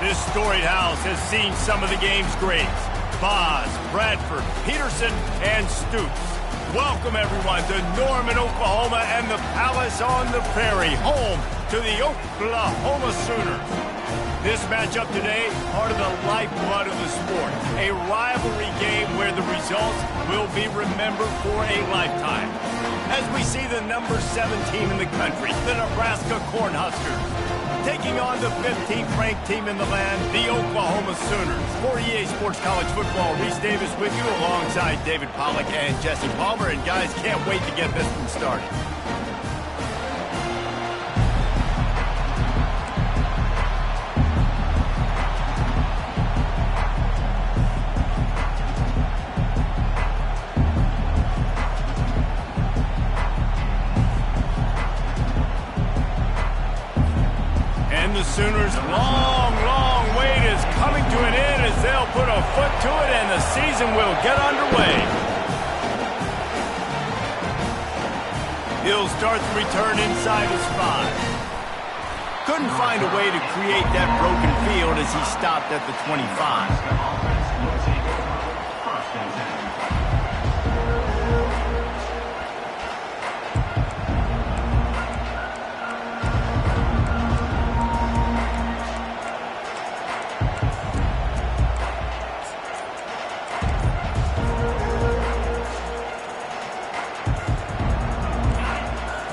This storied house has seen some of the game's greats. Ballas, Bradford, Peterson, and Stoops. Welcome, everyone, to Norman, Oklahoma, and the Palace on the Prairie, home to the Oklahoma Sooners. This matchup today, part of the lifeblood of the sport. A rivalry game where the results will be remembered for a lifetime. As we see the number 7 team in the country, the Nebraska Cornhuskers, taking on the 15th ranked team in the land, the Oklahoma Sooners. For EA Sports College Football, Reese Davis with you alongside David Pollack and Jesse Palmer. And guys, can't wait to get this one started. Sooners' long wait is coming to an end as they'll put a foot to it and the season will get underway. He'll start the return inside his 5. Couldn't find a way to create that broken field as he stopped at the 25.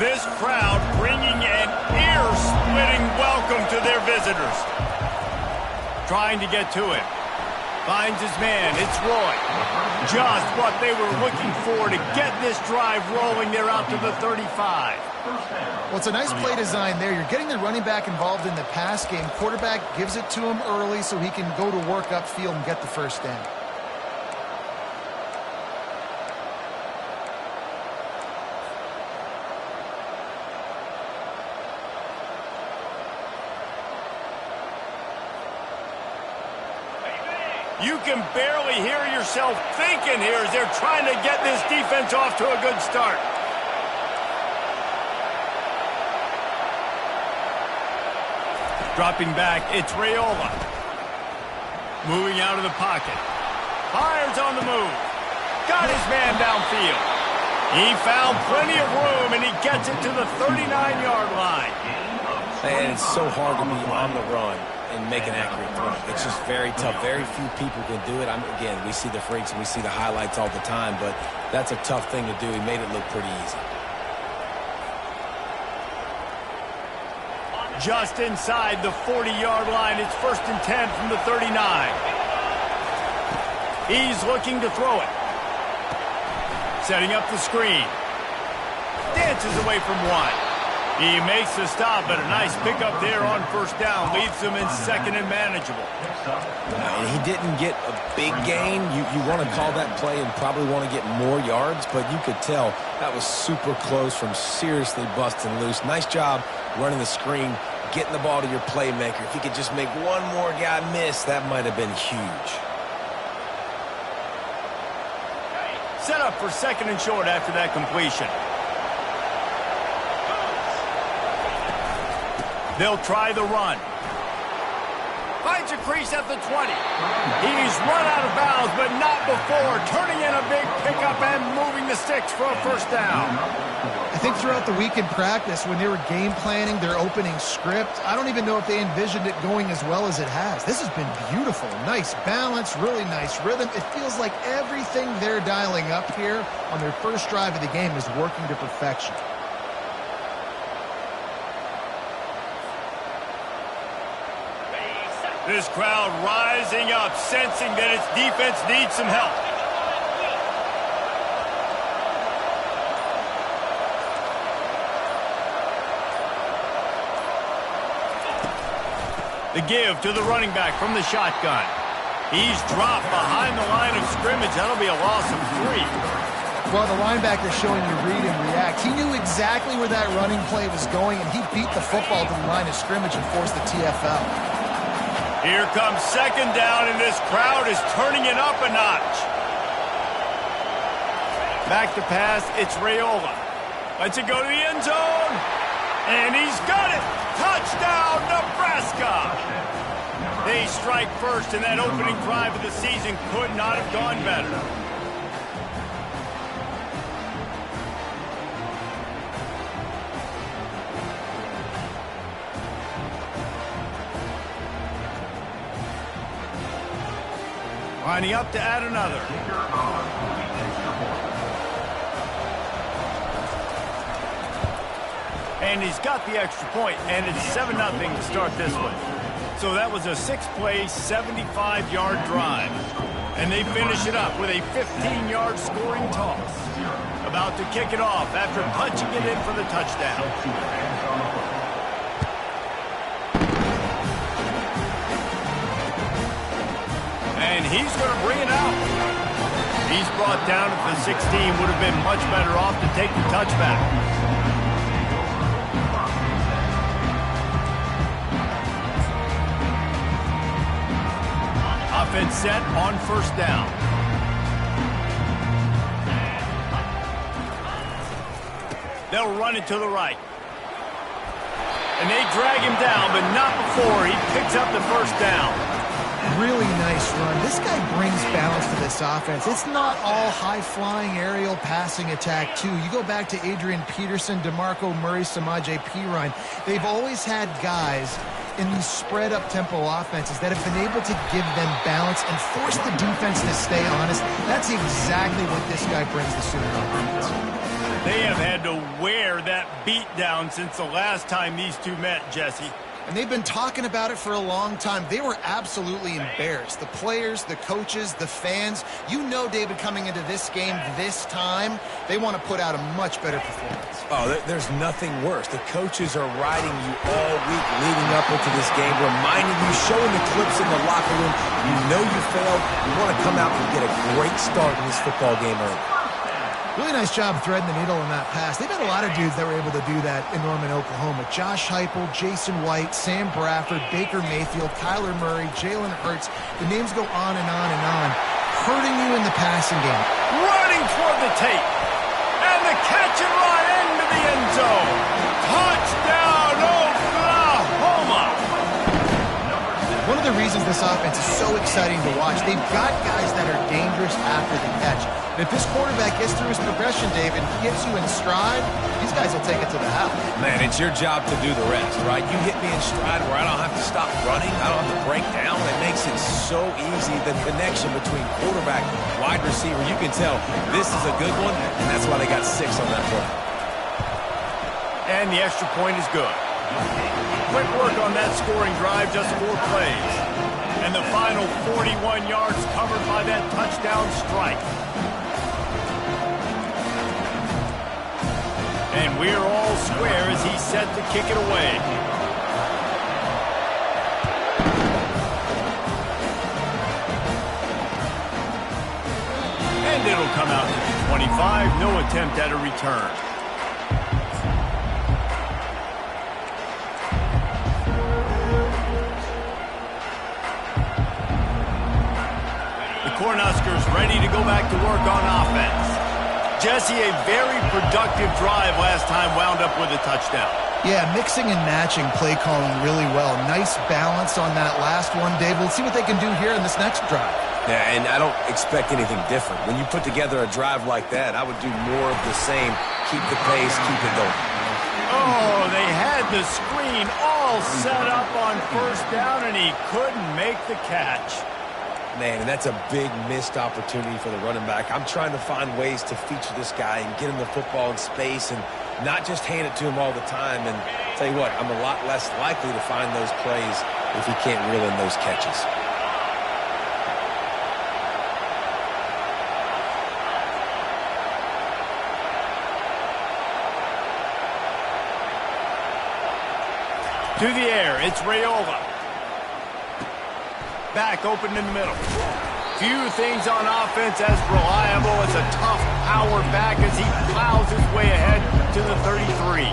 This crowd bringing an ear-splitting welcome to their visitors. Trying to get to it. Finds his man. It's Roy. Just what they were looking for to get this drive rolling. They're out to the 35. Well, it's a nice play design there. You're getting the running back involved in the pass game. Quarterback gives it to him early so he can go to work upfield and get the first down. You can barely hear yourself thinking here as they're trying to get this defense off to a good start. Dropping back, it's Raiola. Moving out of the pocket. Fires on the move. Got his man downfield. He found plenty of room, and he gets it to the 39-yard line. And it's so hard to be on the run and make an accurate throw. It's just very tough. Very few people can do it. Again, we see the freaks and we see the highlights all the time, but that's a tough thing to do. He made it look pretty easy. Just inside the 40-yard line. It's 1st and 10 from the 39. He's looking to throw it. Setting up the screen. Dances away from one. He makes the stop, but a nice pickup there on 1st down. Leaves them in 2nd and manageable. He didn't get a big gain. You want to call that play and probably want to get more yards, but you could tell that was super close from seriously busting loose. Nice job running the screen, getting the ball to your playmaker. If he could just make one more guy miss, that might have been huge. Set up for 2nd and short after that completion. They'll try the run. Finds a crease at the 20. He's run out of bounds, but not before. Turning in a big pickup and moving the sticks for a 1st down. I think throughout the week in practice, when they were game planning their opening script, I don't even know if they envisioned it going as well as it has. This has been beautiful. Nice balance, really nice rhythm. It feels like everything they're dialing up here on their first drive of the game is working to perfection. This crowd rising up, sensing that its defense needs some help. The give to the running back from the shotgun. He's dropped behind the line of scrimmage. That'll be a loss of 3. Well, the linebacker showing you read and react. He knew exactly where that running play was going, and he beat the football to the line of scrimmage and forced the TFL. Here comes 2nd down, and this crowd is turning it up a notch. Back to pass, it's Raiola. Lets it go to the end zone. And he's got it. Touchdown, Nebraska. They strike first, and that opening drive of the season could not have gone better. Lining up to add another. And he's got the extra point, and it's 7-0 to start this one. So that was a 6-play, 75-yard drive. And they finish it up with a 15-yard scoring toss. About to kick it off after punching it in for the touchdown. And he's going to bring it out. He's brought down at the 16. Would have been much better off to take the touchback. Offense set on first down. They'll run it to the right. And they drag him down, but not before he picks up the first down. Really nice run. This guy brings balance to this offense. It's not all high-flying aerial passing attack, too. You go back to Adrian Peterson, DeMarco Murray, Samaje Perine. They've always had guys in these spread-up tempo offenses that have been able to give them balance and force the defense to stay honest. That's exactly what this guy brings the Sooner offense. They have had to wear that beat down since the last time these two met, Jesse. And they've been talking about it for a long time. They were absolutely embarrassed. The players, the coaches, the fans. You know, David, coming into this game this time, they want to put out a much better performance. Oh, there's nothing worse. The coaches are riding you all week leading up into this game, reminding you, showing the clips in the locker room. You know you failed. You want to come out and get a great start in this football game early. Really nice job threading the needle on that pass. They've had a lot of dudes that were able to do that in Norman, Oklahoma. Josh Heupel, Jason White, Sam Bradford, Baker Mayfield, Kyler Murray, Jalen Hurts. The names go on and on and on, hurting you in the passing game. Running toward the tape. And the catch and run into the end zone. Touchdown, Oklahoma! One of the reasons this offense is so exciting to watch, they've got guys that are dangerous after the catch. And if this quarterback gets through his progression, David, he gets you in stride, these guys will take it to the house. Man, it's your job to do the rest, right? You hit me in stride where I don't have to stop running. I don't have to break down. It makes it so easy, the connection between quarterback, wide receiver. You can tell this is a good one, and that's why they got 6 on that play. And the extra point is good. Quick work on that scoring drive, just 4 plays. And the final 41 yards covered by that touchdown strike. And we're all square as he's set to kick it away. And it'll come out to the 25. No attempt at a return. Cornhuskers ready to go back to work on offense. Jesse, a very productive drive last time wound up with a touchdown. Yeah, mixing and matching play calling really well. Nice balance on that last one, Dave. We'll see what they can do here in this next drive. Yeah, and I don't expect anything different. When you put together a drive like that, I would do more of the same. Keep the pace, keep it going. Oh, they had the screen all set up on first down, and he couldn't make the catch. Man, and that's a big missed opportunity for the running back. I'm trying to find ways to feature this guy and get him the football in space and not just hand it to him all the time. And tell you what, I'm a lot less likely to find those plays if he can't reel in those catches. To the air, it's Raiola. Back open in the middle. Few things on offense as reliable as a tough power back as he plows his way ahead to the 33.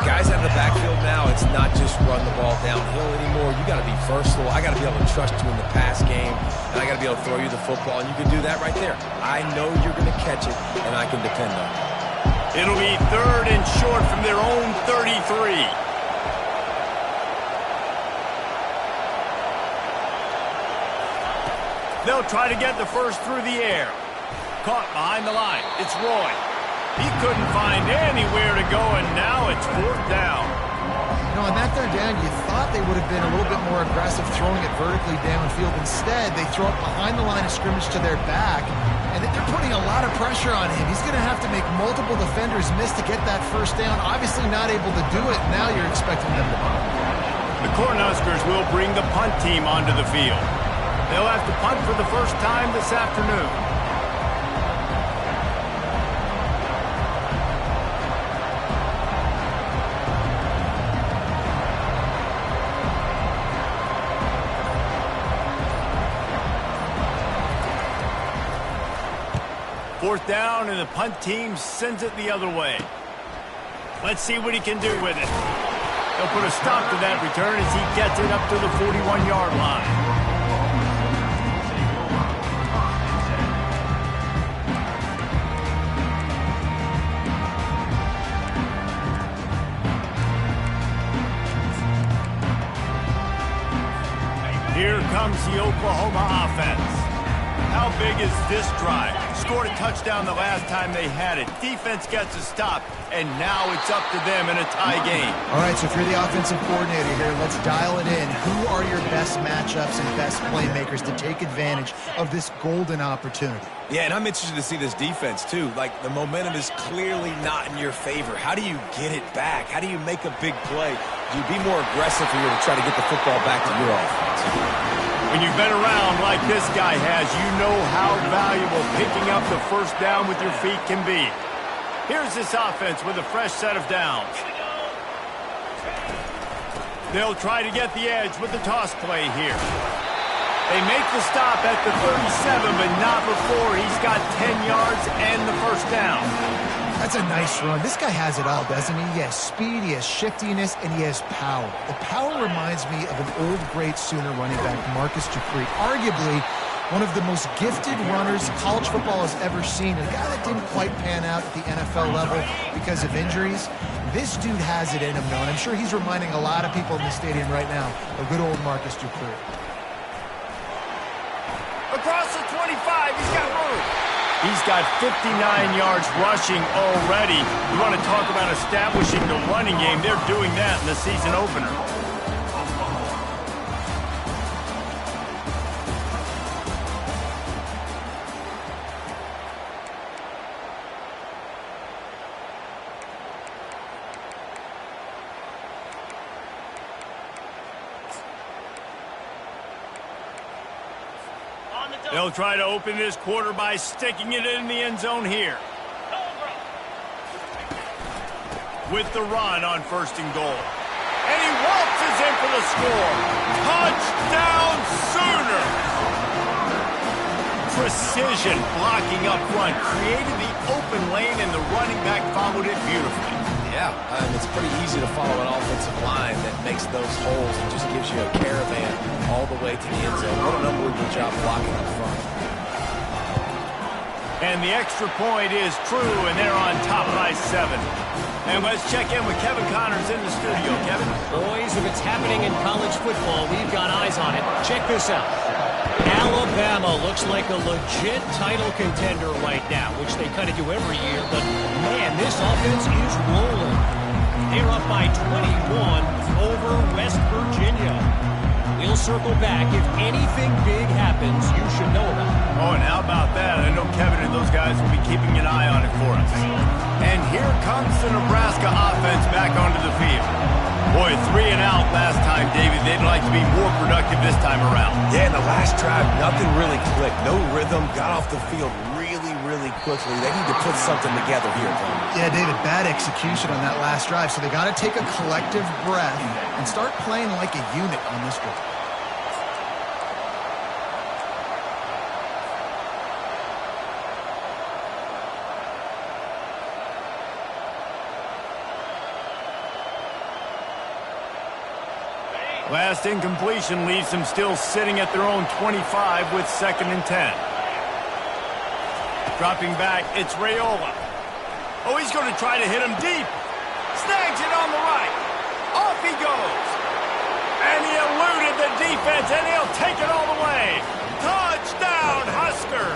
Guys out of the backfield now, it's not just run the ball downhill anymore. You got to be versatile. I got to be able to trust you in the pass game, and I got to be able to throw you the football, and you can do that right there. I know you're going to catch it, and I can depend on it. It'll be 3rd and short from their own 33. They'll try to get the first through the air. Caught behind the line. It's Roy. He couldn't find anywhere to go, and now it's 4th down. You know, on that 3rd down, you thought they would have been a little bit more aggressive throwing it vertically downfield. Instead, they throw it behind the line of scrimmage to their back, and they're putting a lot of pressure on him. He's going to have to make multiple defenders miss to get that 1st down. Obviously not able to do it. Now you're expecting them to punt. The Cornhuskers will bring the punt team onto the field. They'll have to punt for the first time this afternoon. Fourth down, and the punt team sends it the other way. Let's see what he can do with it. They'll put a stop to that return as he gets it up to the 41-yard line. Here comes the Oklahoma offense. How big is this drive? Scored a touchdown the last time they had it. Defense gets a stop, and now it's up to them in a tie game. All right, so if you're the offensive coordinator here, let's dial it in. Who are your best matchups and best playmakers to take advantage of this golden opportunity? Yeah, and I'm interested to see this defense, too. Like, the momentum is clearly not in your favor. How do you get it back? How do you make a big play? Do you be more aggressive here to try to get the football back to your offense? When you've been around like this guy has, you know how valuable picking up the first down with your feet can be. Here's this offense with a fresh set of downs. They'll try to get the edge with the toss play here. They make the stop at the 37, but not before he's got 10 yards and the first down. That's a nice run. This guy has it all, doesn't he? He has speed, he has shiftiness, and he has power. The power reminds me of an old, great Sooner running back, Marcus Dupree. Arguably one of the most gifted runners college football has ever seen. A guy that didn't quite pan out at the NFL level because of injuries. This dude has it in him, though, and I'm sure he's reminding a lot of people in the stadium right now of good old Marcus Dupree. Across the 25, he's got room. He's got 59 yards rushing already. You want to talk about establishing the running game. They're doing that in the season opener. They'll try to open this quarter by sticking it in the end zone here. With the run on 1st and goal. And he waltzes in for the score. Touchdown Sooners! Precision blocking up front. Created the open lane, and the running back followed it beautifully. Yeah, it's pretty easy to follow an offensive line that makes those holes and just gives you a caravan all the way to the end zone. What an unbelievable job blocking up front. And the extra point is true, and they're on top by 7. And let's check in with Kevin Connors in the studio. Kevin? Boys, if it's happening in college football, we've got eyes on it. Check this out. Alabama looks like a legit title contender right now, which they kind of do every year. But, man, this offense is rolling. They're up by 21 over West Virginia. We'll circle back. If anything big happens, you should know about it. Oh, and how about that? I know Kevin and those guys will be keeping an eye on it for us. And here comes the Nebraska offense back onto the field. Boy, 3 and out last time, David. They'd like to be more productive this time around. Yeah, in the last drive, nothing really clicked. No rhythm. Got off the field really quickly. They need to put something together here, Tom. Yeah, David, bad execution on that last drive. So they got to take a collective breath and start playing like a unit on this one. Last incompletion leaves them still sitting at their own 25 with 2nd and 10. Dropping back, it's Raiola. Oh, he's going to try to hit him deep. Snags it on the right. Off he goes. And he eluded the defense, and he'll take it all the way. Touchdown, Husker!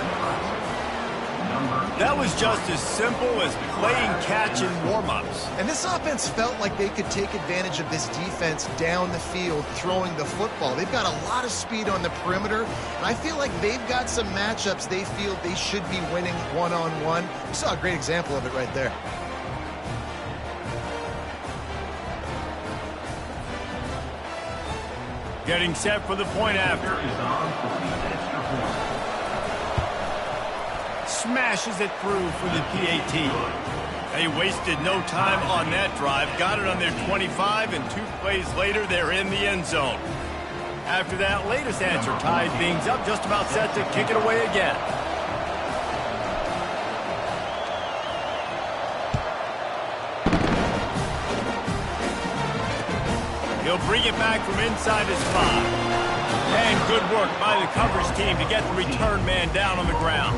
That was just as simple as playing catch in warm-ups. And this offense felt like they could take advantage of this defense down the field, throwing the football. They've got a lot of speed on the perimeter, and I feel like they've got some matchups they feel they should be winning one-on-one. We saw a great example of it right there. Getting set for the point after. Smashes it through for the PAT. They wasted no time on that drive. Got it on their 25, and 2 plays later, they're in the end zone. After that latest answer tied things up, just about set to kick it away again. He'll bring it back from inside his 5. And good work by the coverage team to get the return man down on the ground.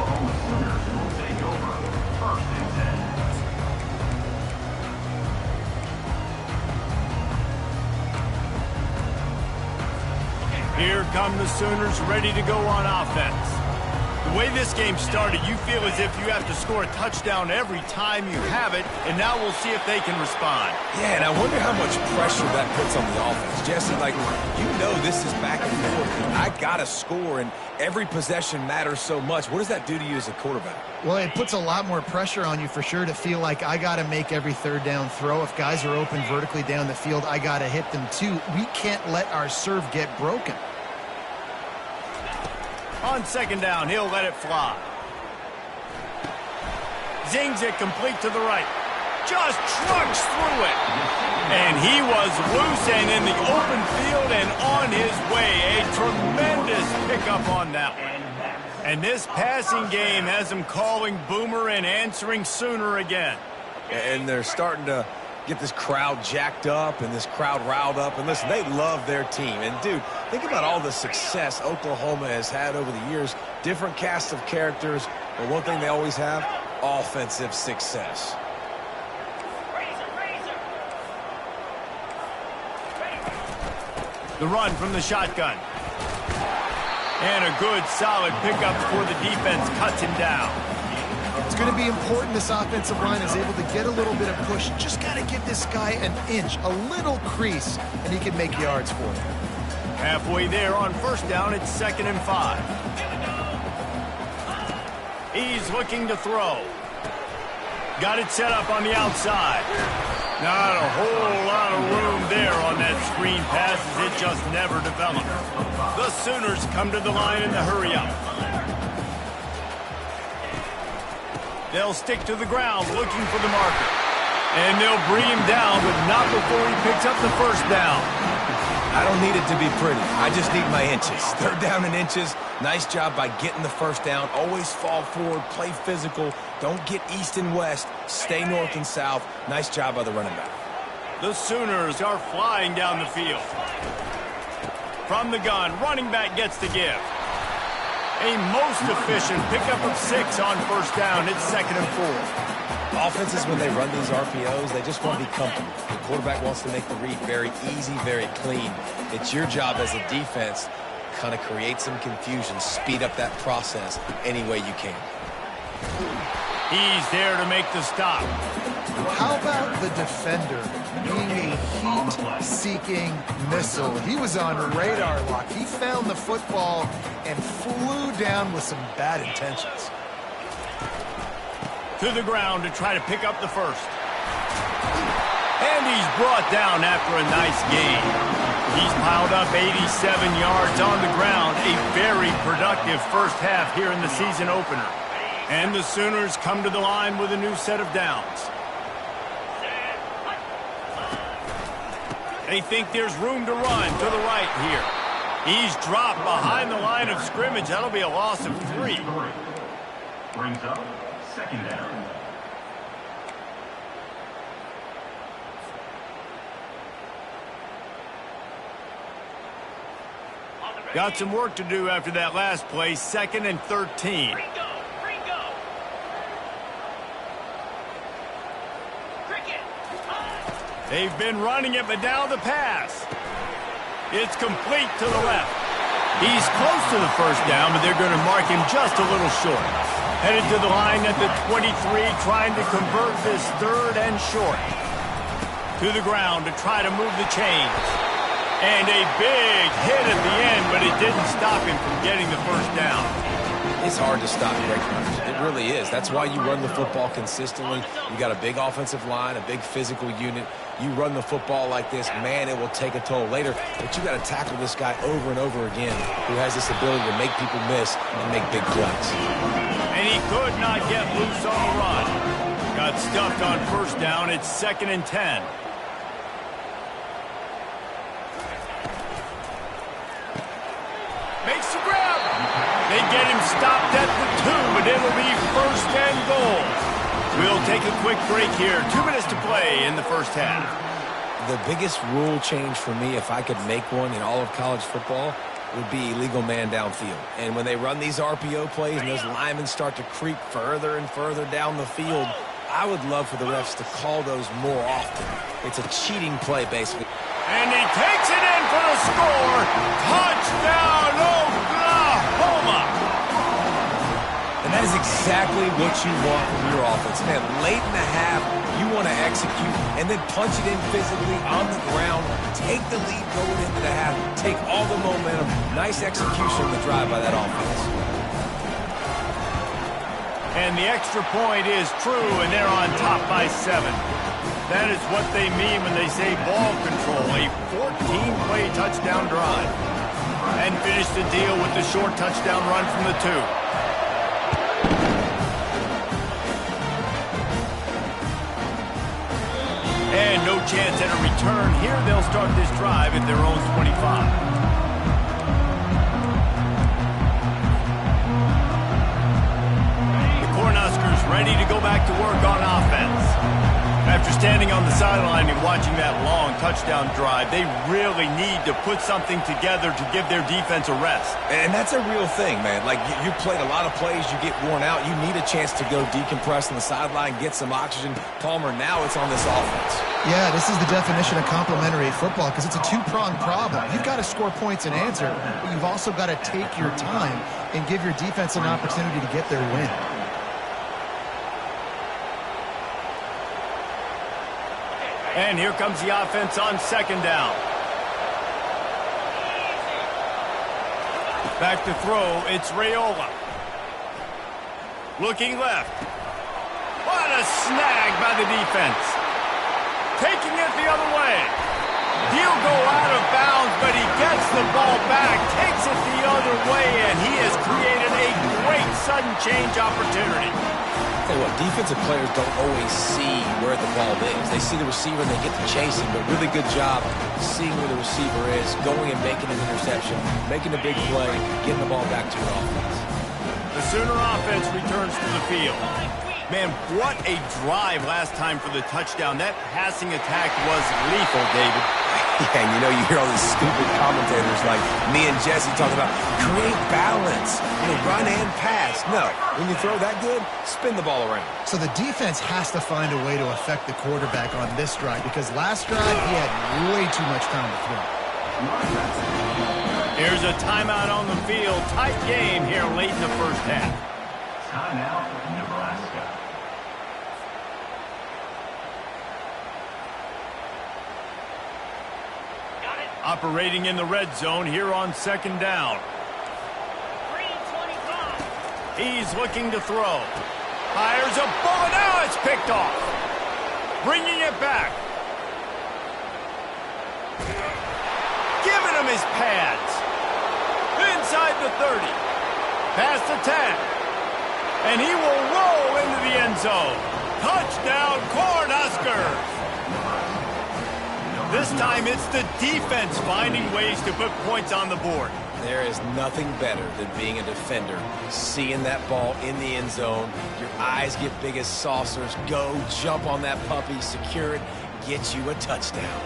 Here come the Sooners ready to go on offense. The way this game started, you feel as if you have to score a touchdown every time you have it, and now we'll see if they can respond. Yeah, and I wonder how much pressure that puts on the offense. Jesse, like, you know this is back and forth. I got to score, and every possession matters so much. What does that do to you as a quarterback? Well, it puts a lot more pressure on you for sure to feel like I got to make every third down throw. If guys are open vertically down the field, I got to hit them too. We can't let our serve get broken. On second down, he'll let it fly. Zings it complete to the right. Just trucks through it. And he was loose and in the open field and on his way. A tremendous pickup on that one. And this passing game has him calling Boomer and answering Sooner again. And they're starting to get this crowd jacked up and this crowd riled up. And listen, they love their team. And, dude, think about all the success Oklahoma has had over the years. Different cast of characters. But one thing they always have, offensive success. The run from the shotgun. And a good, solid pickup before the defense cuts him down. It's going to be important this offensive line is able to get a little bit of push. Just got to give this guy an inch, a little crease, and he can make yards for it. Halfway there on first down, it's 2nd and 5. He's looking to throw. Got it set up on the outside. Not a whole lot of room there on that screen pass as it just never developed. The Sooners come to the line in the hurry-up. They'll stick to the ground looking for the marker. And they'll bring him down, but not before he picks up the first down. I don't need it to be pretty. I just need my inches. Third down in inches. Nice job by getting the first down. Always fall forward, play physical. Don't get east and west. Stay north and south. Nice job by the running back. The Sooners are flying down the field. From the gun, running back gets the give. A most efficient pickup of 6 on first down. It's 2nd and 4. Offenses, when they run these RPOs, they just want to be comfortable. The quarterback wants to make the read very easy, very clean. It's your job as a defense to kind of create some confusion, speed up that process any way you can. He's there to make the stop. How about the defender being a heat-seeking missile? He was on radar lock. He found the football and flew down with some bad intentions. To the ground to try to pick up the first. And he's brought down after a nice gain. He's piled up 87 yards on the ground. A very productive first half here in the season opener. And the Sooners come to the line with a new set of downs. They think there's room to run to the right here. He's dropped behind the line of scrimmage. That'll be a loss of 3. Brings up 2nd down. Got some work to do after that last play. 2nd and 13. They've been running it, but now the pass. It's complete to the left. He's close to the first down, but they're going to mark him just a little short. Headed to the line at the 23, trying to convert this third and short. To the ground to try to move the chains. And a big hit at the end, but it didn't stop him from getting the first down. It's hard to stop great runners. It really is. That's why you run the football consistently. You got a big offensive line, a big physical unit. You run the football like this, man, it will take a toll later. But you got to tackle this guy over and over again who has this ability to make people miss and make big plays. And he could not get loose on the run. Got stuffed on first down. It's 2nd and 10. Makes the grab. They get him stopped at the 2, but it'll be 1st and goal. We'll take a quick break here. 2 minutes to play in the first half. The biggest rule change for me, if I could make one in all of college football, would be illegal man downfield. And when they run these RPO plays and those linemen start to creep further and further down the field, I would love for the refs to call those more often. It's a cheating play, basically. And he takes it in for the score. Touchdown, Oklahoma! And that is exactly what you want from your offense. Man, late in the half, you want to execute and then punch it in physically on the ground, take the lead going into the half, take all the momentum. Nice execution on the drive by that offense. And the extra point is true, and they're on top by 7. That is what they mean when they say ball control, a 14-play touchdown drive. And finish the deal with the short touchdown run from the 2. And no chance at a return here. They'll start this drive at their own 25. The Cornhuskers ready to go back to work on offense. After standing on the sideline and watching that long touchdown drive, they really need to put something together to give their defense a rest. And that's a real thing, man. Like, you played a lot of plays, you get worn out. You need a chance to go decompress on the sideline, get some oxygen. Palmer, now it's on this offense. Yeah, this is the definition of complementary football because it's a two-pronged problem. You've got to score points and answer, but you've also got to take your time and give your defense an opportunity to get their win. And here comes the offense on 2nd down. Back to throw, it's Raiola. Looking left. What a snag by the defense. Taking it the other way. He'll go out of bounds, but he gets the ball back, takes it the other way, and he has created a great sudden change opportunity. Tell you what, defensive players don't always see where the ball is. They see the receiver and they get to chasing, but really good job seeing where the receiver is, going and making an interception, making a big play, getting the ball back to your offense. The Sooner offense returns to the field. Man, what a drive last time for the touchdown. That passing attack was lethal, David. Yeah, and you know, you hear all these stupid commentators like me and Jesse talking about create balance, run and pass. No, when you throw that good, spin the ball around. So the defense has to find a way to affect the quarterback on this drive because last drive he had way too much time to throw. Here's a timeout on the field. Tight game here late in the first half. Timeout, Nebraska. Operating in the red zone here on 2nd down. He's looking to throw. Fires a bullet. Now it's picked off. Bringing it back. Giving him his pads. Inside the 30. Past the 10. And he will roll into the end zone. Touchdown, Cornhuskers. This time it's the defense finding ways to put points on the board. There is nothing better than being a defender, seeing that ball in the end zone. Your eyes get big as saucers. Go, jump on that puppy, secure it, get you a touchdown.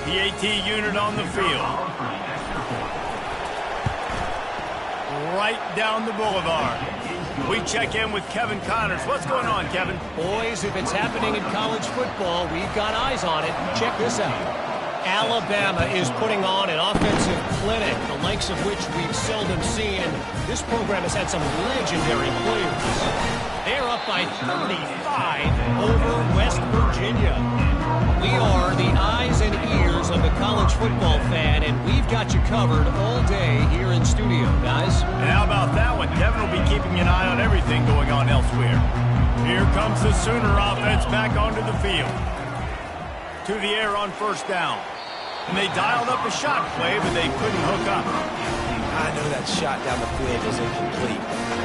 The AT unit on the field. right down the boulevard. We check in with Kevin Connors. What's going on, Kevin? Boys, if it's happening in college football, we've got eyes on it. Check this out. Alabama is putting on an offensive clinic, the likes of which we've seldom seen, and this program has had some legendary players. They're up by 35 over West Virginia. We are the eyes and ears of the college football fan, and we've got you covered all day here in studio, guys. And how about that one? Kevin will be keeping an eye on everything going on elsewhere. Here comes the Sooner offense back onto the field. To the air on first down. And they dialed up a shot play, but they couldn't hook up. I know that shot down the field was incomplete,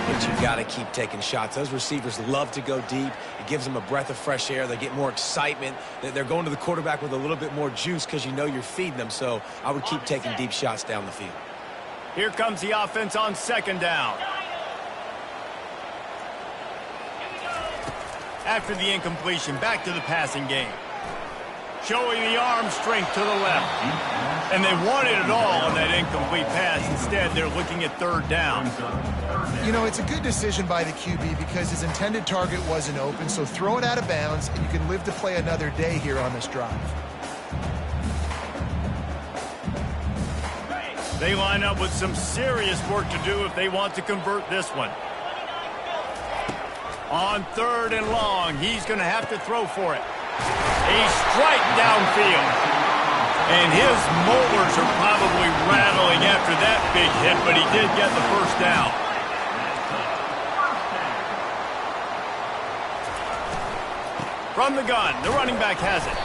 but you've got to keep taking shots. Those receivers love to go deep. It gives them a breath of fresh air. They get more excitement. They're going to the quarterback with a little bit more juice because you know you're feeding them. So I would keep taking deep shots down the field. Here comes the offense on second down. After the incompletion, back to the passing game. Showing the arm strength to the left. And they wanted it all on that incomplete pass. Instead, they're looking at third down. You know, it's a good decision by the QB because his intended target wasn't open, so throw it out of bounds, and you can live to play another day here on this drive. They line up with some serious work to do if they want to convert this one. On third and long, he's going to have to throw for it. A strike downfield. And his molars are probably rattling after that big hit, but he did get the first down. From the gun, the running back has it.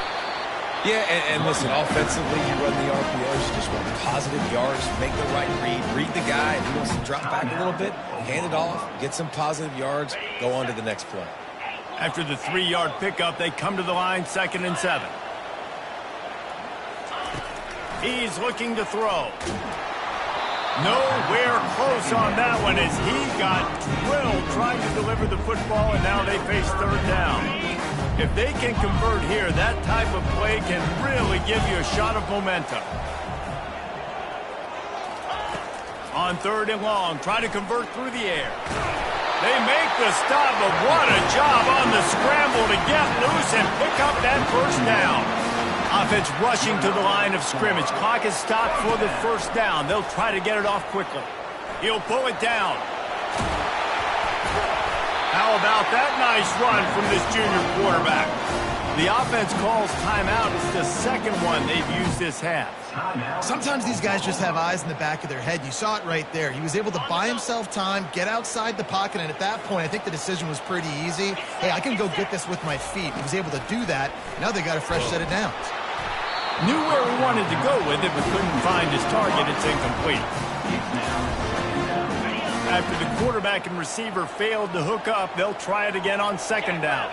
Yeah, and listen, offensively, you run the RPOs, you just want positive yards, make the right read the guy, if he wants to drop back a little bit, hand it off, get some positive yards, go on to the next play. After the 3-yard pickup, they come to the line, 2nd and 7. He's looking to throw. Nowhere close on that one as he got drilled trying to deliver the football, and now they face third down. If they can convert here, that type of play can really give you a shot of momentum. On third and long, trying to convert through the air. They make the stop, but what a job on the scramble to get loose and pick up that first down. Offense rushing to the line of scrimmage. Clock is stopped for the first down. They'll try to get it off quickly. He'll pull it down. How about that nice run from this junior quarterback? The offense calls timeout. It's the second one they've used this half. Sometimes these guys just have eyes in the back of their head. You saw it right there. He was able to buy himself time, get outside the pocket, and at that point, I think the decision was pretty easy. Hey, I can go get this with my feet. He was able to do that. Now they got a fresh set of downs. Knew where he wanted to go with it, but couldn't find his target. It's incomplete. After the quarterback and receiver failed to hook up, they'll try it again on second down.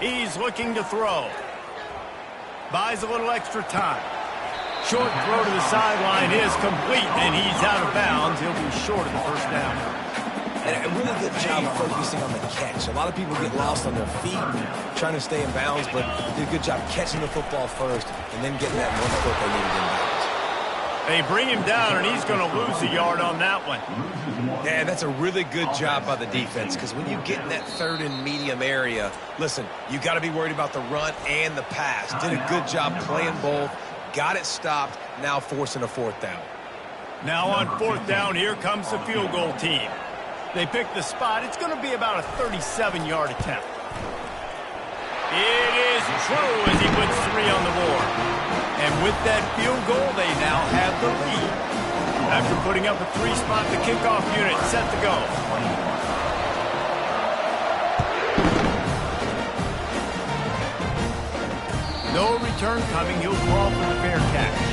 He's looking to throw. Buys a little extra time. Short throw to the sideline is complete, and he's out of bounds. He'll be short of the first down. And a really good job of focusing on the catch. A lot of people get lost on their feet and trying to stay in bounds, but did a good job catching the football first and then getting that 1 foot they needed in bounds. They bring him down, and he's going to lose a yard on that one. Yeah, that's a really good job by the defense because when you get in that third and medium area, listen, you got to be worried about the run and the pass. Did a good job playing both, got it stopped, now forcing a fourth down. Now on fourth down, here comes the field goal team. They pick the spot. It's going to be about a 37-yard attempt. It is true as he puts 3 on the board. And with that field goal, they now have the lead. After putting up a 3-spot, the kickoff unit set to go. No return coming. He'll call for the fair catch.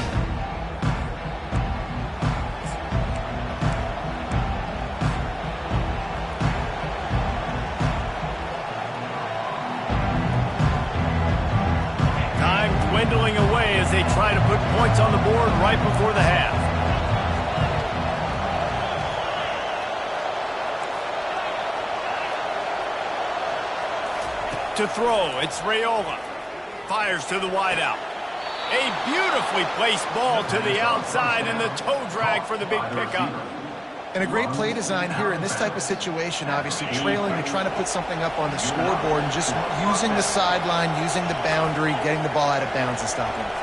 Dwindling away as they try to put points on the board right before the half. To throw, it's Raiola. Fires to the wideout. A beautifully placed ball to the outside and the toe drag for the big pickup. And a great play design here in this type of situation, obviously trailing, you're trying to put something up on the scoreboard and just using the sideline, using the boundary, getting the ball out of bounds and stopping it.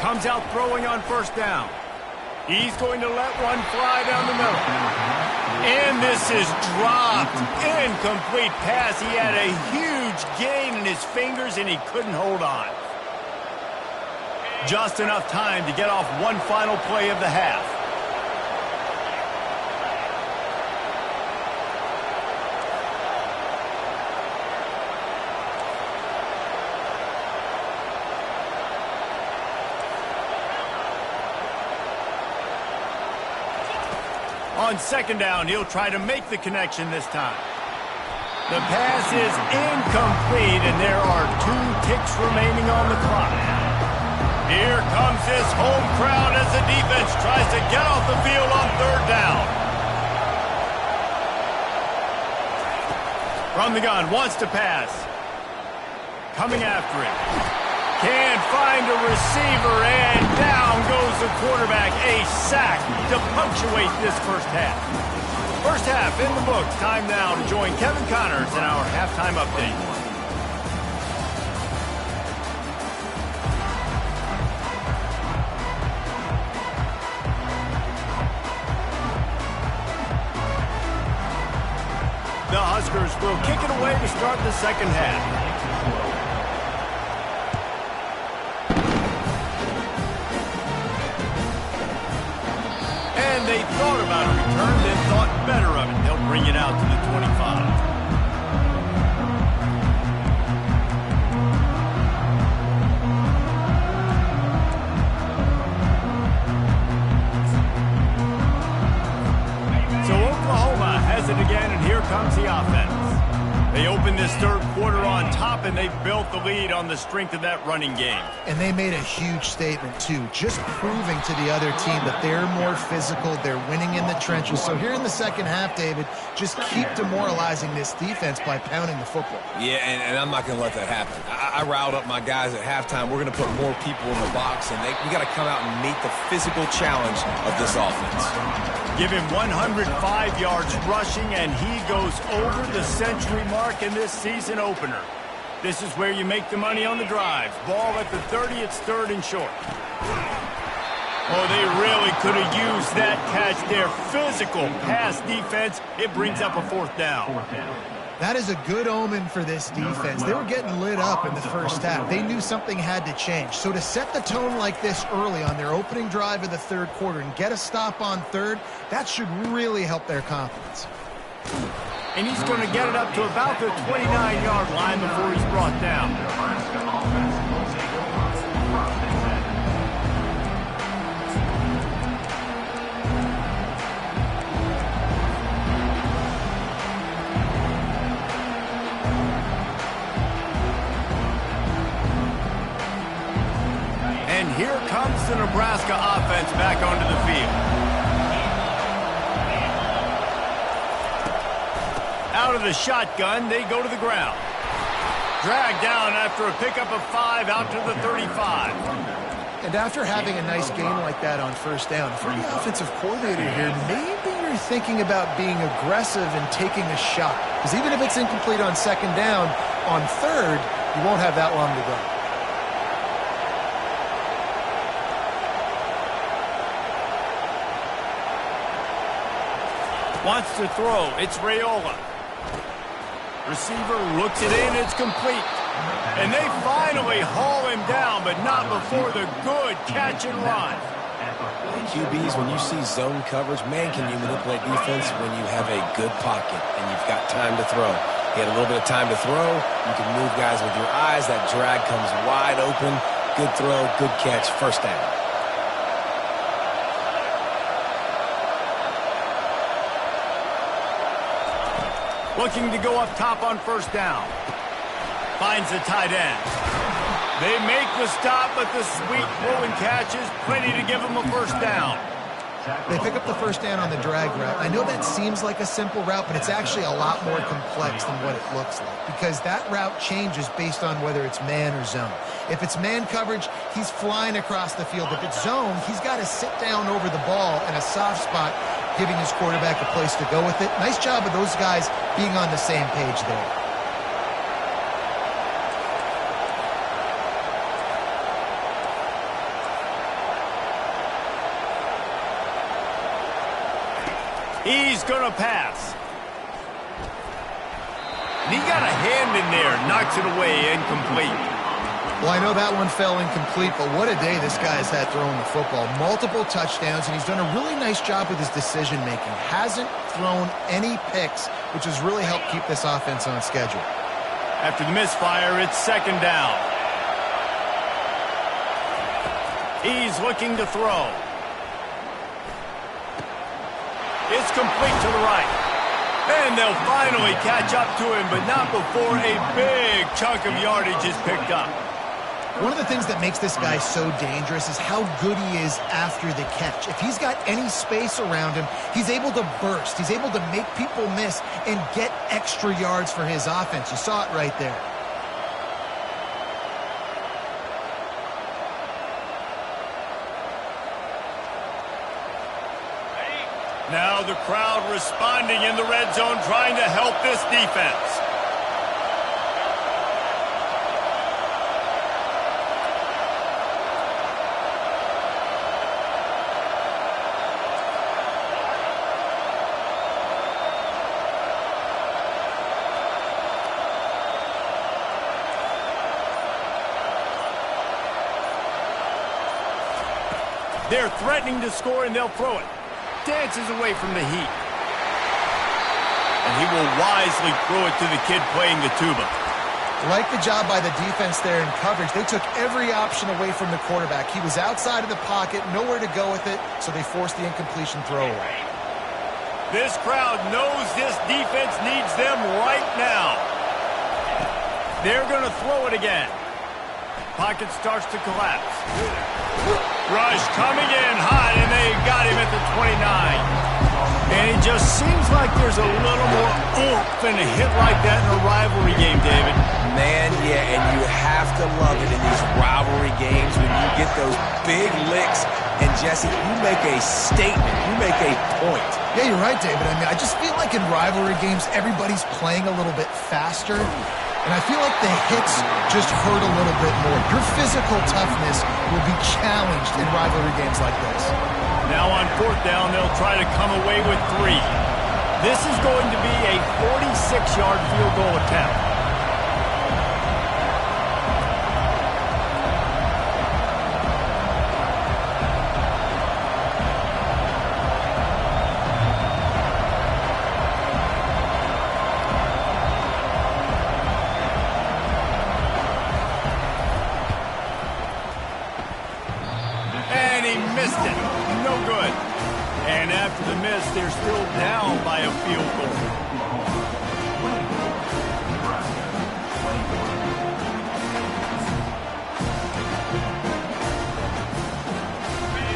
Comes out throwing on first down. He's going to let one fly down the middle. And this is dropped. Incomplete pass. He had a huge gain in his fingers and he couldn't hold on. Just enough time to get off one final play of the half. On second down, he'll try to make the connection this time. The pass is incomplete, and there are 2 ticks remaining on the clock. Here comes his home crowd as the defense tries to get off the field on third down. From the gun, wants to pass. Coming after it. Can't find a receiver, and down goes the quarterback. A sack to punctuate this first half. First half in the books. Time now to join Kevin Connors in our halftime update. The Huskers will kick it away to start the second half. They thought about a return, then thought better of it. They'll bring it out to the 25. So Oklahoma has it again, and here comes the offense. They open this third quarter on top, and they've built the lead on the strength of that running game. And they made a huge statement, too, just proving to the other team that they're more physical, they're winning in the trenches. So here in the second half, David, just keep demoralizing this defense by pounding the football. Yeah, and I'm not going to let that happen. I riled up my guys at halftime. We're going to put more people in the box, and we got to come out and meet the physical challenge of this offense. Give him 105 yards rushing, and he goes over the century mark in this season opener. This is where you make the money on the drives. Ball at the 30, it's third and short. Oh, they really could have used that catch there. Physical pass defense. It brings up a fourth down. That is a good omen for this defense. They were getting lit up in the first half. They knew something had to change. So to set the tone like this early on their opening drive of the third quarter and get a stop on third, that should really help their confidence. And he's going to get it up to about the 29-yard line before he's brought down. And here comes the Nebraska offense back onto the field. Out of the shotgun, they go to the ground. Dragged down after a pickup of 5 out to the 35. And after having a nice gain like that on first down, if you're the offensive coordinator here, maybe you're thinking about being aggressive and taking a shot. Because even if it's incomplete on second down, on third, you won't have that long to go. Wants to throw. It's Raiola. Receiver looks it in. It's complete. And they finally haul him down, but not before the good catch and run. QBs, when you see zone coverage, man, can you manipulate defense when you have a good pocket and you've got time to throw. He had a little bit of time to throw. You can move guys with your eyes. That drag comes wide open. Good throw, good catch, first down. Looking to go up top on first down. Finds the tight end. They make the stop, but the sweet throw and catch is plenty to give him a first down. They pick up the first down on the drag route. I know that seems like a simple route, but it's actually a lot more complex than what it looks like because that route changes based on whether it's man or zone. If it's man coverage, he's flying across the field. If it's zone, he's got to sit down over the ball in a soft spot, giving his quarterback a place to go with it. Nice job of those guys being on the same page there. He's going to pass. And he got a hand in there, knocks it away, incomplete. Well, I know that one fell incomplete, but what a day this guy has had throwing the football. Multiple touchdowns, and he's done a really nice job with his decision-making. Hasn't thrown any picks, which has really helped keep this offense on schedule. After the misfire, it's second down. He's looking to throw. It's complete to the right. And they'll finally catch up to him, but not before a big chunk of yardage is picked up. One of the things that makes this guy so dangerous is how good he is after the catch. If he's got any space around him, he's able to burst. He's able to make people miss and get extra yards for his offense. You saw it right there. Now the crowd responding in the red zone, trying to help this defense. They're threatening to score, and they'll throw it. Dances away from the heat. And he will wisely throw it to the kid playing the tuba. Like the job by the defense there in coverage. They took every option away from the quarterback. He was outside of the pocket, nowhere to go with it, so they forced the incompletion throwaway. This crowd knows this defense needs them right now. They're going to throw it again. Pocket starts to collapse. Rush coming in hot, and they got him at the 29. And it just seems like there's a little more oomph in a hit like that in a rivalry game, David. Man, yeah, and you have to love it in these rivalry games when you get those big licks. And, Jesse, you make a statement. You make a point. Yeah, you're right, David. I mean, I just feel like in rivalry games, everybody's playing a little bit faster. And I feel like the hits just hurt a little bit more. Your physical toughness will be challenged in rivalry games like this. Now on fourth down, they'll try to come away with 3. This is going to be a 46-yard field goal attempt. They're still down by a field goal.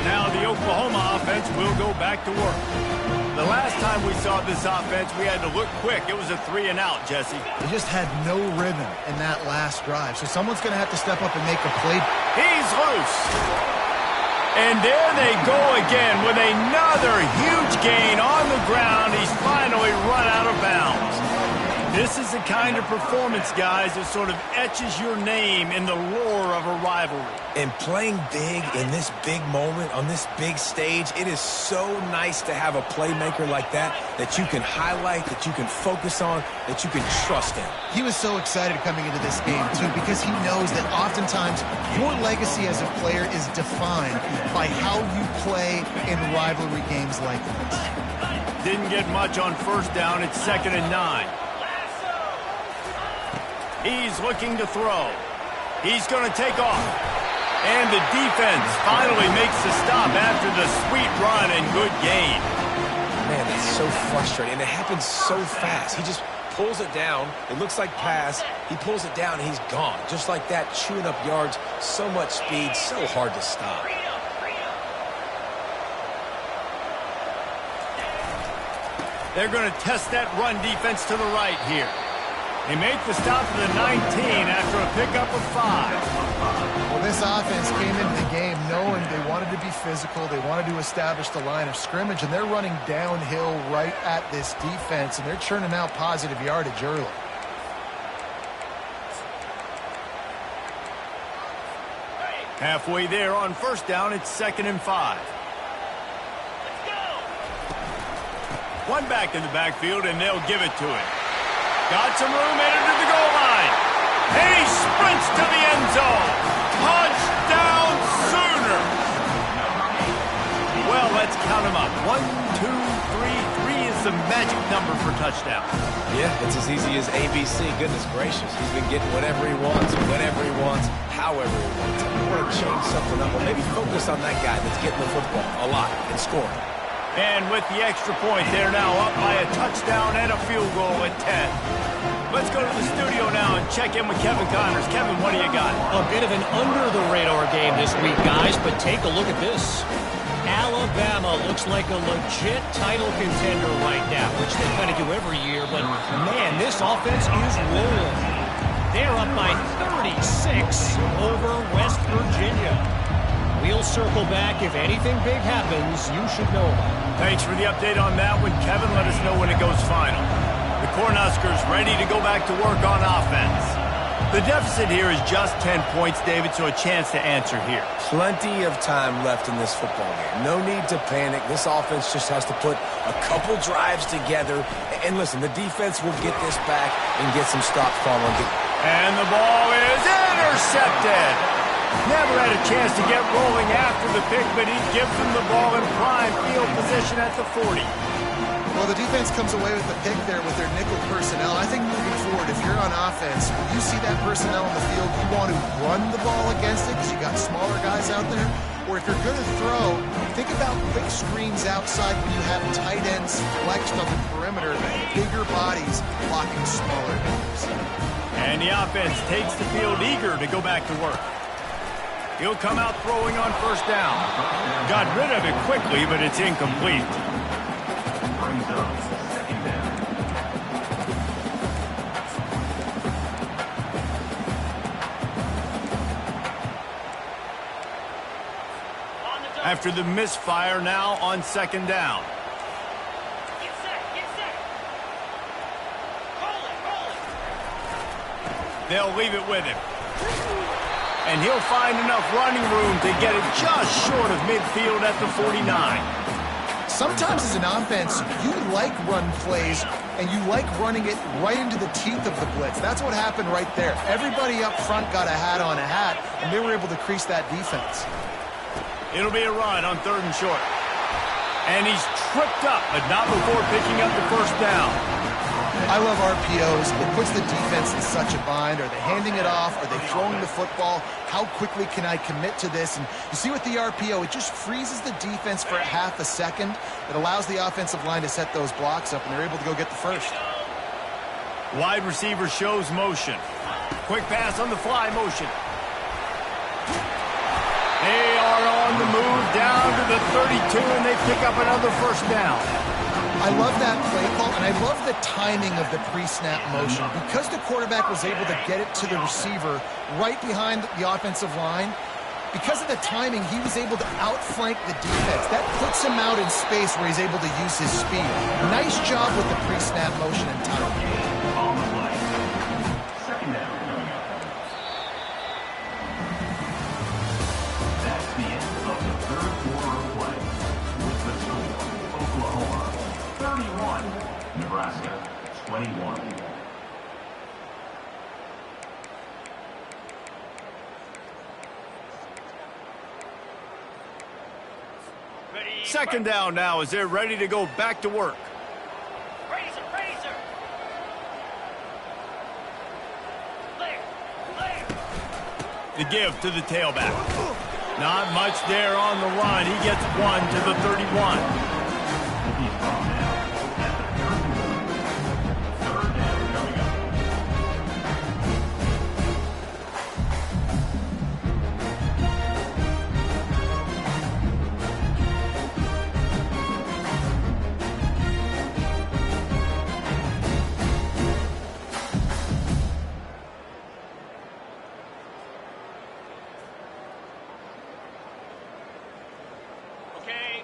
Now the Oklahoma offense will go back to work. The last time we saw this offense, we had to look quick. It was a 3-and-out, Jesse. They just had no rhythm in that last drive, so someone's going to have to step up and make a play. He's loose. And there they go again with another huge gain on the ground. He's finally run out of bounds. This is the kind of performance, guys, that sort of etches your name in the lore of a rivalry. And playing big in this big moment, on this big stage, it is so nice to have a playmaker like that you can highlight, that you can focus on, that you can trust in. He was so excited coming into this game, too, because he knows that oftentimes your legacy as a player is defined by how you play in rivalry games like this. Didn't get much on first down. It's 2nd and 9. He's looking to throw. He's going to take off. And the defense finally makes the stop after the sweet run and good gain. Man, that's so frustrating. And it happens so fast. He just pulls it down. It looks like pass. He pulls it down, and he's gone. Just like that, chewing up yards. So much speed, so hard to stop. They're going to test that run defense to the right here. They make the stop to the 19 after a pickup of 5. Well, this offense came into the game knowing they wanted to be physical. They wanted to establish the line of scrimmage, and they're running downhill right at this defense, and they're churning out positive yardage early. Halfway there on first down, it's 2nd and 5. One back in the backfield, and they'll give it to him. Got some room, headed to the goal line. And he sprints to the end zone. Touchdown Sooners. Well, let's count them up. 1, 2, 3. 3 is the magic number for touchdown. Yeah, it's as easy as ABC. Goodness gracious. He's been getting whatever he wants, whenever he wants, however he wants. I want to change something up, or maybe focus on that guy that's getting the football a lot and scoring. And with the extra point, they're now up by a touchdown and a field goal at 10. Let's go to the studio now and check in with Kevin Connors. Kevin, what do you got? A bit of an under-the-radar game this week, guys, but take a look at this. Alabama looks like a legit title contender right now, which they kind of do every year, but man, this offense is rolling. They're up by 36 over West Virginia. We'll circle back. If anything big happens, you should know about it. Thanks for the update on that one, Kevin. Let us know when it goes final. The Cornhuskers ready to go back to work on offense. The deficit here is just 10 points, David, so a chance to answer here. Plenty of time left in this football game. No need to panic. This offense just has to put a couple drives together. And listen, the defense will get this back and get some stops following. And the ball is intercepted. Never had a chance to get rolling after the pick, but he gives them the ball in prime field position at the 40. Well, the defense comes away with the pick there with their nickel personnel. I think moving forward, if you're on offense, when you see that personnel on the field, you want to run the ball against it because you got smaller guys out there. Or if you're going to throw, think about quick screens outside when you have tight ends flexed on the perimeter, bigger bodies blocking smaller guys. And the offense takes the field eager to go back to work. He'll come out throwing on first down. Got rid of it quickly, but it's incomplete. Brings up 2nd down. After the misfire, now on 2nd down. Get set, get set. Roll it. They'll leave it with him. And he'll find enough running room to get it just short of midfield at the 49. Sometimes as an offense, you like run plays, and you like running it right into the teeth of the blitz. That's what happened right there. Everybody up front got a hat on a hat, and they were able to crease that defense. It'll be a run on 3rd and short. And he's tripped up, but not before picking up the first down. I love RPOs. It puts the defense in such a bind. Are they handing it off? Are they throwing the football? How quickly can I commit to this? And you see with the RPO, it just freezes the defense for half a second. It allows the offensive line to set those blocks up, and they're able to go get the first. Wide receiver shows motion. Quick pass on the fly motion. They are on the move down to the 32, and they pick up another first down. I love that play call, and I love the timing of the pre-snap motion. Because the quarterback was able to get it to the receiver right behind the offensive line, because of the timing, he was able to outflank the defense. That puts him out in space where he's able to use his speed. Nice job with the pre-snap motion and timing. On the play. 2nd down. That's the end of the 3rd quarter of play. With the score, Oklahoma 31, Nebraska 21. Second down now as they're ready to go back to work. Razor, razor. Clear. The give to the tailback. Not much there on the run. He gets one to the 31. He's brought down at the 31. 3rd down coming up.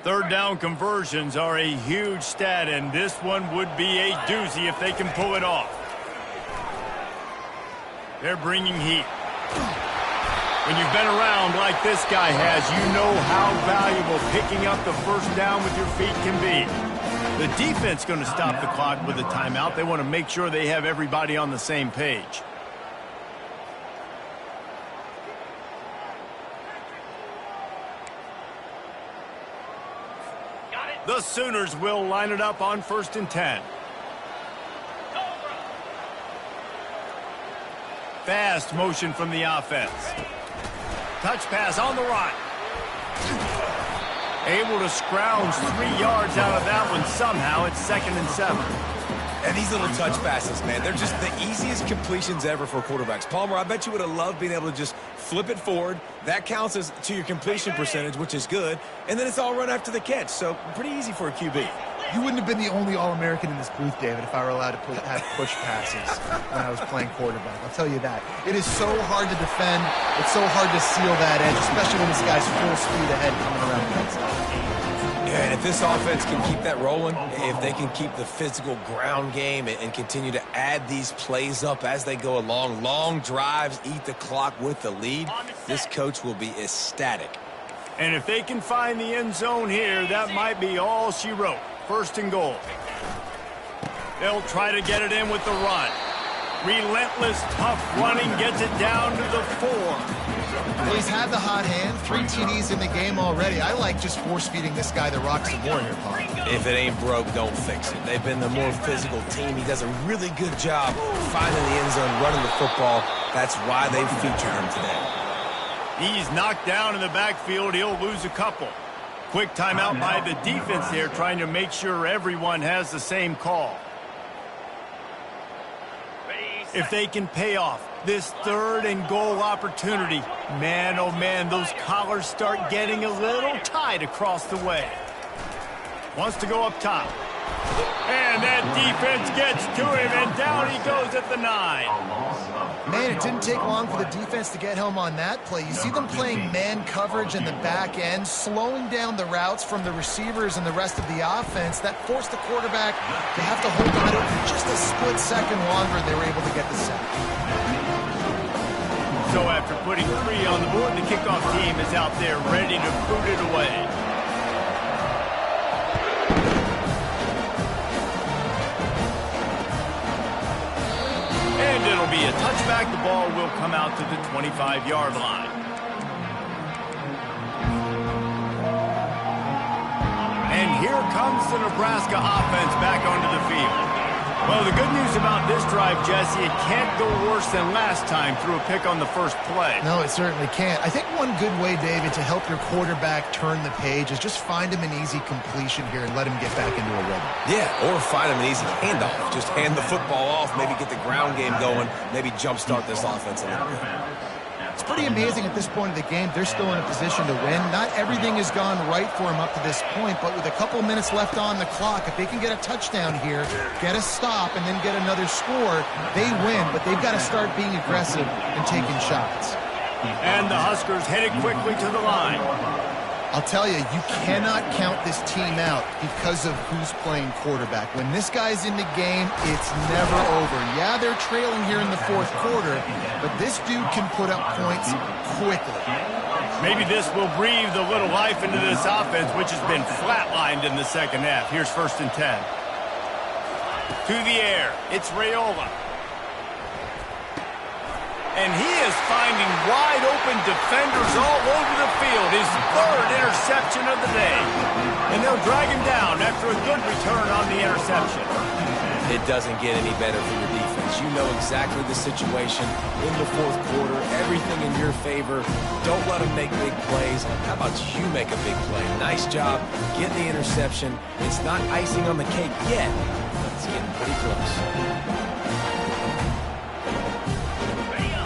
Third down conversions are a huge stat, and this one would be a doozy if they can pull it off. They're bringing heat. When you've been around like this guy has, you know how valuable picking up the first down with your feet can be. The defense going to stop the clock with a timeout. They want to make sure they have everybody on the same page. The Sooners will line it up on 1st and 10. Fast motion from the offense. Touch pass on the run. Able to scrounge 3 yards out of that one somehow. It's 2nd and 7. And these little touch passes, man, they're just the easiest completions ever for quarterbacks. Palmer, I bet you would have loved being able to just flip it forward. That counts as to your completion percentage, which is good. And then it's all run after the catch, so pretty easy for a QB. You wouldn't have been the only All-American in this booth, David, if I were allowed to have push passes when I was playing quarterback. I'll tell you that. It is so hard to defend. It's so hard to seal that edge, especially when this guy's full speed ahead coming around the outside. Yeah, and if this offense can keep that rolling, if they can keep the physical ground game and continue to add these plays up as they go along, long drives, eat the clock with the lead, this coach will be ecstatic. And if they can find the end zone here, that might be all she wrote. 1st and goal. They'll try to get it in with the run. Relentless, tough running gets it down to the 4. Well, he's had the hot hand, 3 TDs in the game already. I like just force-feeding this guy the rock some more here, Paul. If it ain't broke, don't fix it. They've been the more physical team. He does a really good job finding the end zone, running the football. That's why they've featured him today. He's knocked down in the backfield. He'll lose a couple. Quick timeout by the defense there, trying to make sure everyone has the same call. If they can pay off this 3rd and goal opportunity, man, oh man, those collars start getting a little tight across the way. Wants to go up top. And that defense gets to him, and down he goes at the 9. Man, it didn't take long for the defense to get home on that play. You see them playing man coverage in the back end, slowing down the routes from the receivers and the rest of the offense. That forced the quarterback to have to hold on to it for just a split second longer, and they were able to get the sack. So after putting 3 on the board, the kickoff team is out there ready to boot it away. And it'll be a touchback. The ball will come out to the 25-yard line. And here comes the Nebraska offense back onto the field. Well, the good news about this drive, Jesse, it can't go worse than last time through a pick on the first play. No, it certainly can't. I think one good way, David, to help your quarterback turn the page is just find him an easy completion here and let him get back into a rhythm. Yeah, or find him an easy handoff. Just hand the football off, maybe get the ground game going, maybe jumpstart this offense a little bit. It's pretty amazing at this point of the game. They're still in a position to win. Not everything has gone right for them up to this point, but with a couple minutes left on the clock, if they can get a touchdown here, get a stop, and then get another score, they win. But they've got to start being aggressive and taking shots. And the Huskers headed quickly to the line. I'll tell you, you cannot count this team out because of who's playing quarterback. When this guy's in the game, it's never over. Yeah, they're trailing here in the 4th quarter, but this dude can put up points quickly. Maybe this will breathe a little life into this offense, which has been flatlined in the second half. Here's 1st and 10. To the air, it's Raiola. And he is finding wide-open defenders all over the field. His 3rd interception of the day. And they'll drag him down after a good return on the interception. It doesn't get any better for your defense. You know exactly the situation in the 4th quarter. Everything in your favor. Don't let them make big plays. How about you make a big play? Nice job. Get the interception. It's not icing on the cake yet, but it's getting pretty close.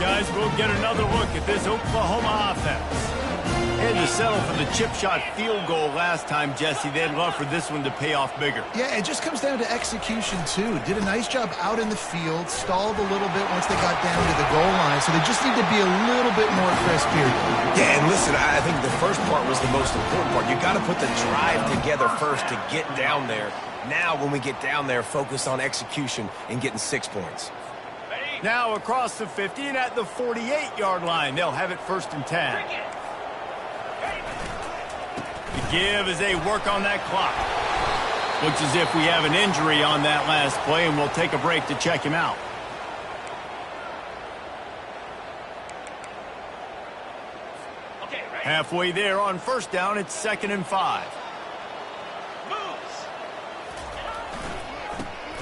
Guys, we'll get another look at this Oklahoma offense. Had to settle for the chip shot field goal last time, Jesse. They'd love for this one to pay off bigger. Yeah, it just comes down to execution, too. Did a nice job out in the field, stalled a little bit once they got down to the goal line, so they just need to be a little bit more crisp here. Yeah, and listen, I think the first part was the most important part. You got to put the drive together first to get down there. Now, when we get down there, focus on execution and getting 6 points. Now across the 50 and at the 48-yard line. They'll have it 1st and 10. The give as they work on that clock. Looks as if we have an injury on that last play, and we'll take a break to check him out. Okay, ready? Halfway there on 1st down, it's 2nd and 5. Moves.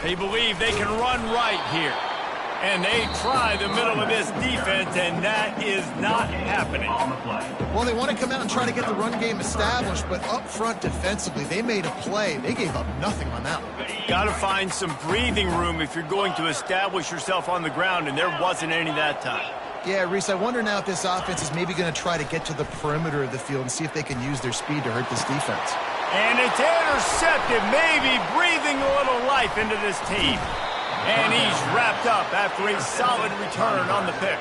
They believe they can run right here. And they try the middle of this defense, and that is not happening. On the play. Well, they want to come out and try to get the run game established, but up front defensively, they made a play. They gave up nothing on that one. Got to find some breathing room if you're going to establish yourself on the ground, and there wasn't any that time. Yeah, Reese, I wonder now if this offense is maybe going to try to get to the perimeter of the field and see if they can use their speed to hurt this defense. And it's intercepted, maybe breathing a little life into this team. And he's wrapped up after a solid return on the pick.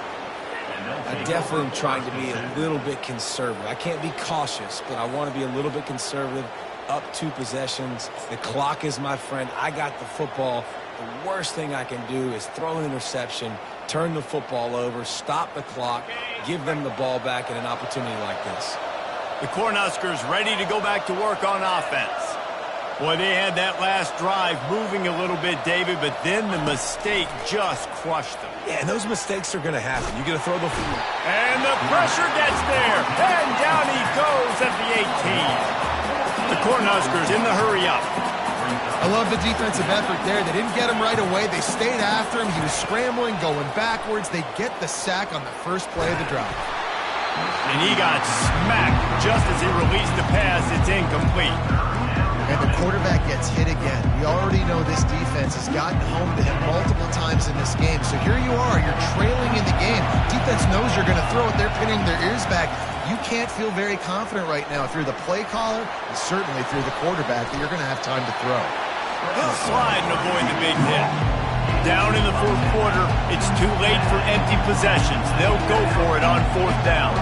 I definitely am trying to be a little bit conservative. I can't be cautious, but I want to be a little bit conservative. Up 2 possessions. The clock is my friend. I got the football. The worst thing I can do is throw an interception, turn the football over, stop the clock, give them the ball back in an opportunity like this. The Cornhuskers ready to go back to work on offense. Boy, they had that last drive moving a little bit, David, but then the mistake just crushed them. Yeah, and those mistakes are going to happen. You're going to throw the football. And the pressure gets there. And down he goes at the 18. The Cornhuskers in the hurry up. I love the defensive effort there. They didn't get him right away. They stayed after him. He was scrambling, going backwards. They get the sack on the first play of the drive. And he got smacked just as he released the pass. It's incomplete. And the quarterback gets hit again. We already know this defense has gotten home to him multiple times in this game. So here you are. You're trailing in the game. Defense knows you're going to throw it. They're pinning their ears back. You can't feel very confident right now if you're the play caller, and certainly if you're the quarterback, that you're going to have time to throw. He'll slide and avoid the big hit. Down in the 4th quarter, it's too late for empty possessions. They'll go for it on 4th down.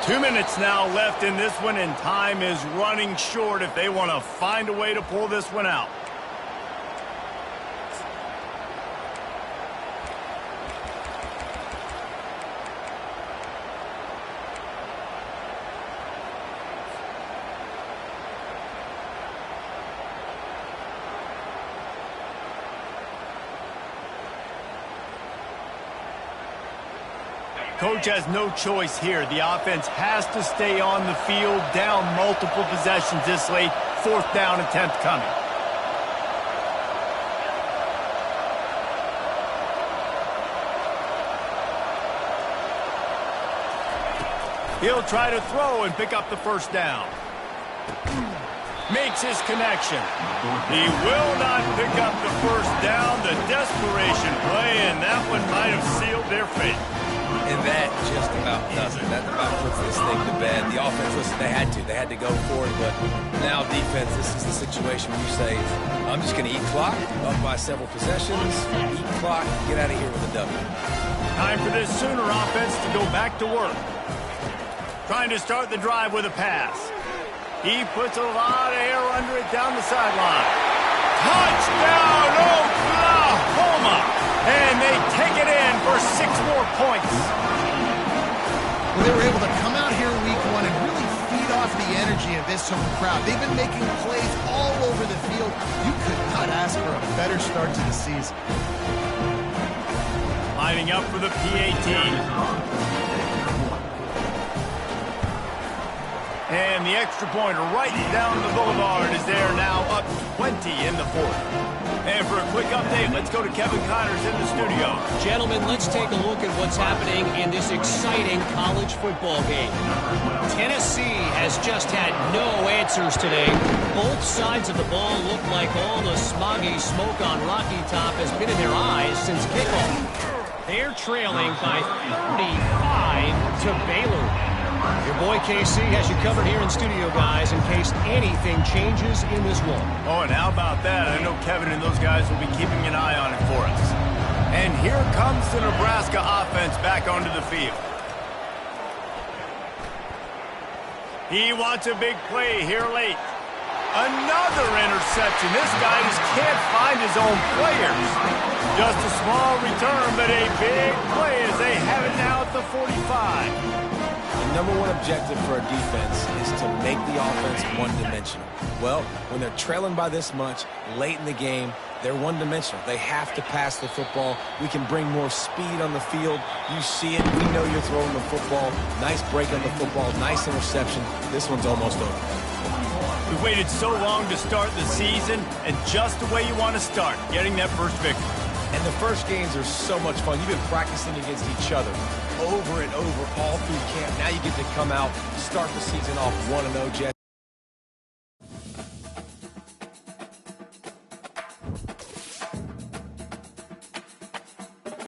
Two minutes now left in this one, and time is running short if they want to find a way to pull this one out. Coach has no choice here. The offense has to stay on the field, down multiple possessions this late. 4th down attempt coming. He'll try to throw and pick up the 1st down. Makes his connection. He will not pick up the 1st down. The desperation play, and that one might have sealed their fate. And that just about does it. That about puts this thing to bed. The offense, listen, they had to go for it, but now defense, this is the situation where you say, I'm just going to eat clock, up by several possessions, eat clock, get out of here with a W. Time for this Sooner offense to go back to work. Trying to start the drive with a pass. He puts a lot of air under it down the sideline. Touchdown, Oklahoma! And they take it in for 6 more points. Well, they were able to come out here week 1 and really feed off the energy of this home crowd. They've been making plays all over the field. You could not ask for a better start to the season. Lining up for the PAT. And the extra pointer right down the boulevard is there now, up 20 in the fourth. And for a quick update, let's go to Kevin Connors in the studio. Gentlemen, let's take a look at what's happening in this exciting college football game. Tennessee has just had no answers today. Both sides of the ball look like all the smoggy smoke on Rocky Top has been in their eyes since kickoff. They're trailing by 35 to Baylor. Your boy KC has you covered here in studio, guys, in case anything changes in this one. Oh, and how about that? I know Kevin and those guys will be keeping an eye on it for us. And here comes the Nebraska offense back onto the field. He wants a big play here late. Another interception. This guy just can't find his own players. Just a small return, but a big play as they have it now at the 45. The number one objective for a defense is to make the offense one-dimensional. Well, when they're trailing by this much late in the game, they're one-dimensional. They have to pass the football. We can bring more speed on the field. You see it. We know you're throwing the football. Nice break on the football. Nice interception. This one's almost over. We waited so long to start the season, and just the way you want to start, getting that first victory. And the first games are so much fun. You've been practicing against each other over and over all through camp. Now you get to come out, start the season off 1-0, Jets.